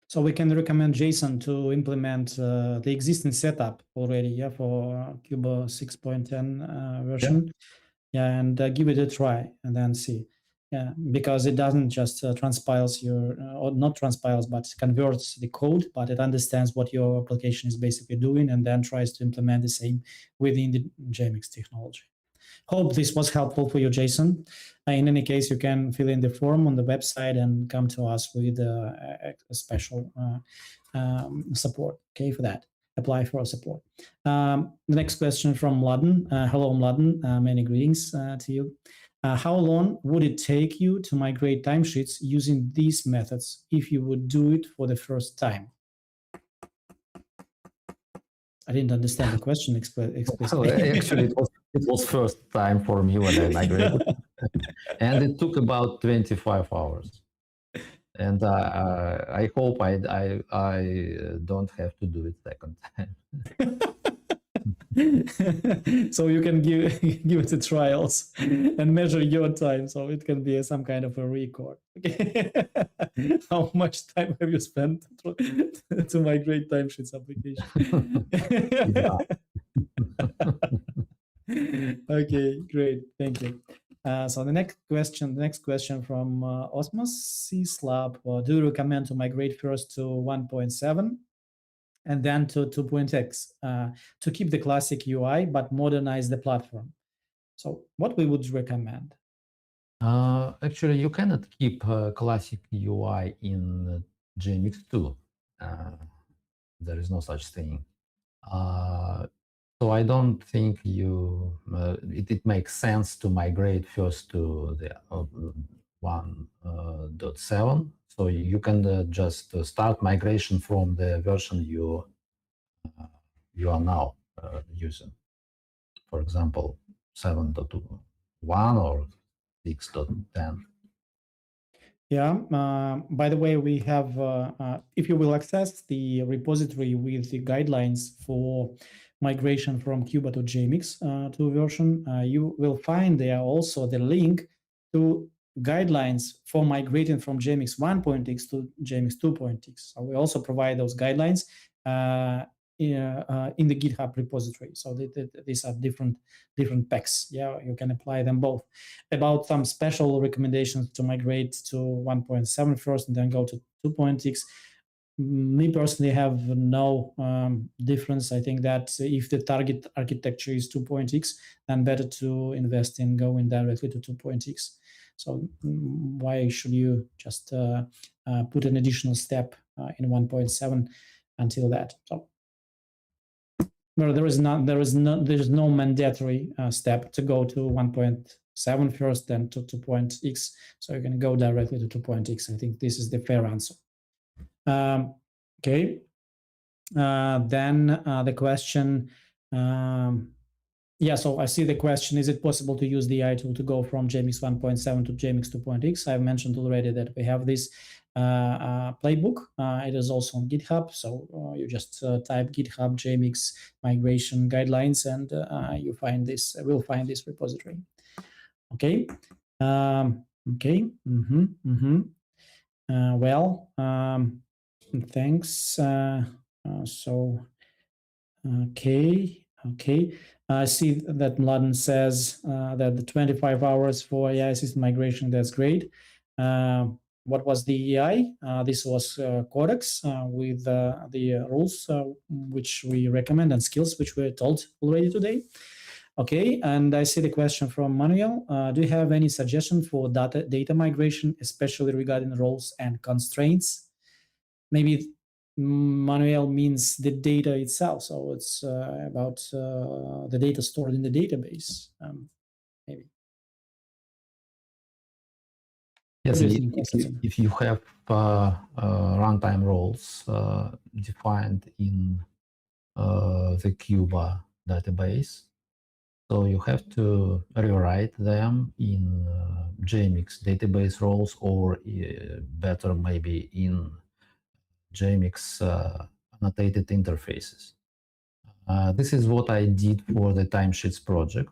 So we can recommend Jason to implement the existing setup already, yeah, for CUBA 6.10 version, yeah, and give it a try and then see, yeah, because it doesn't just transpiles your, or not transpiles, but converts the code, but it understands what your application is basically doing and then tries to implement the same within the Jmix technology. Hope this was helpful for you, Jason. In any case, you can fill in the form on the website and come to us with a special support, okay, for that. Apply for support. The next question from Mladen. Hello, Mladen. Many greetings to you. How long would it take you to migrate timesheets using these methods if you would do it for the first time? I didn't understand the question explicitly. Actually, it was first time for me when I migrated, and it took about 25 hours. And I hope I don't have to do it second time. So you can give it a trials and measure your time, so it can be some kind of a record. Okay. How much time have you spent to migrate timesheets application? Okay, great, thank you. So the next question from Osmos C Slab. Do you recommend to migrate first to 1.7 and then to 2.x to keep the classic UI but modernize the platform. So what we would recommend? Actually, you cannot keep classic UI in Jmix 2. There is no such thing. So I don't think it makes sense to migrate first to the 1.7. So you can just start migration from the version you are now using. For example, 7.1 or 6.10. Yeah, by the way, we have, if you will access the repository with the guidelines for migration from CUBA to Jmix 2 version, you will find there also the link to guidelines for migrating from Jmix 1.x to Jmix 2.x. So we also provide those guidelines in the GitHub repository. So these are different packs. Yeah, you can apply them both. About some special recommendations to migrate to 1.7 first and then go to 2.x. Me personally have no difference. I think that if the target architecture is 2.x, then better to invest in going directly to 2.x. So why should you just put an additional step in 1.7 until that? So there is no mandatory step to go to 1.7 first, then to 2.x. So you can go directly to 2.x. I think this is the fair answer. Okay. Then the question. Yeah, so I see the question, is it possible to use the AI tool to go from Jmix 1.7 to Jmix 2.x? I've mentioned already that we have this playbook. It is also on GitHub. So you just type GitHub Jmix migration guidelines and you find this, will find this repository. Okay. Okay. Well, thanks. So, okay. I see that Mladen says that the 25 hours for AI assisted migration, that's great. What was the AI? This was Codex with the rules which we recommend and skills which we were told already today. Okay, and I see the question from Manuel. Do you have any suggestion for data migration, especially regarding roles and constraints? Maybe Manuel means the data itself, so it's about the data stored in the database, maybe. Yes, if you have runtime roles defined in the CUBA database, so you have to rewrite them in Jmix database roles, or better maybe in Jmix annotated interfaces. This is what I did for the timesheets project.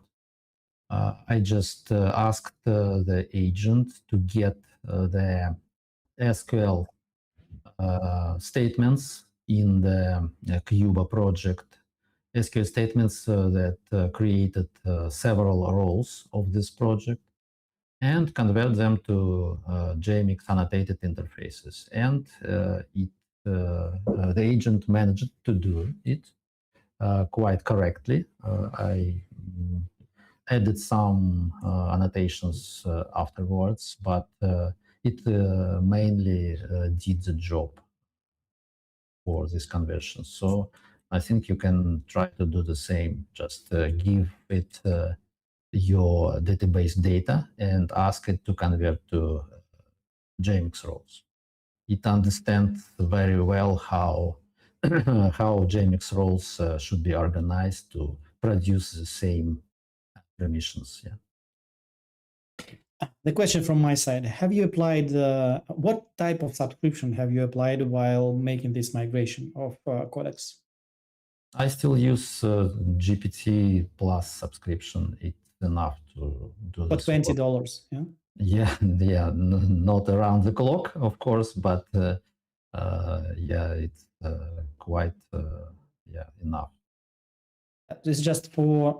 I just asked the agent to get the SQL statements in the CUBA project, SQL statements that created several roles of this project, and convert them to Jmix annotated interfaces. And the agent managed to do it quite correctly. I added some annotations afterwards, but it mainly did the job for this conversion. So I think you can try to do the same. Just give it your database data and ask it to convert to Jmix roles. It understands very well how Jmix roles should be organized to produce the same permissions. Yeah. The question from my side: have you applied? What type of subscription have you applied while making this migration of Codex? I still use GPT Plus subscription. It's enough to do. For $20, yeah. Yeah, not around the clock, of course, but yeah, it's quite enough. It's just for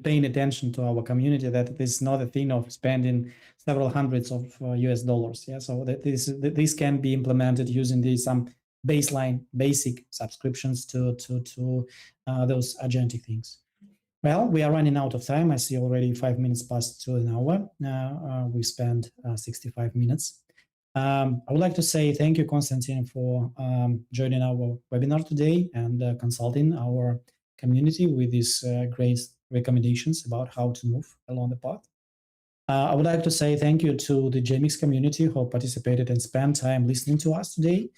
paying attention to our community that this is not a thing of spending several hundreds of US dollars. Yeah, so that this can be implemented using some basic subscriptions to those agentic things. Well, we are running out of time. I see already 5 minutes past to an hour. We spent 65 minutes. I would like to say thank you, Konstantin, for joining our webinar today and consulting our community with these great recommendations about how to move along the path. I would like to say thank you to the Jmix community who participated and spent time listening to us today.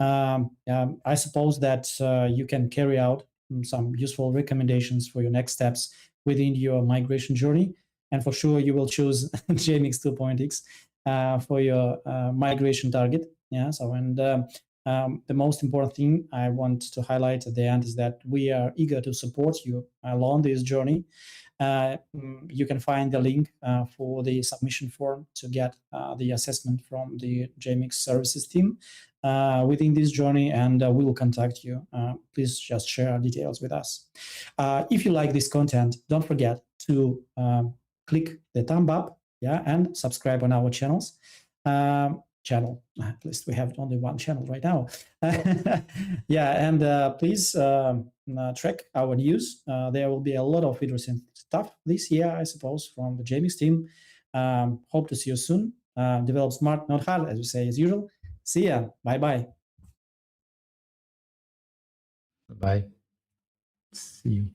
I suppose that you can carry out some useful recommendations for your next steps within your migration journey. And for sure, you will choose Jmix 2.x for your migration target. Yeah. So, and the most important thing I want to highlight at the end is that we are eager to support you along this journey. You can find the link for the submission form to get the assessment from the Jmix services team within this journey, and we will contact you. Please just share details with us. If you like this content, don't forget to click the thumb up, yeah, and subscribe on our channels. Channel. At least we have only one channel right now. Yeah, and please track our news. There will be a lot of interesting stuff this year, I suppose, from the Jmix team. Hope to see you soon. Develop smart, not hard, as we say as usual. See ya. Bye-bye. Bye. See you.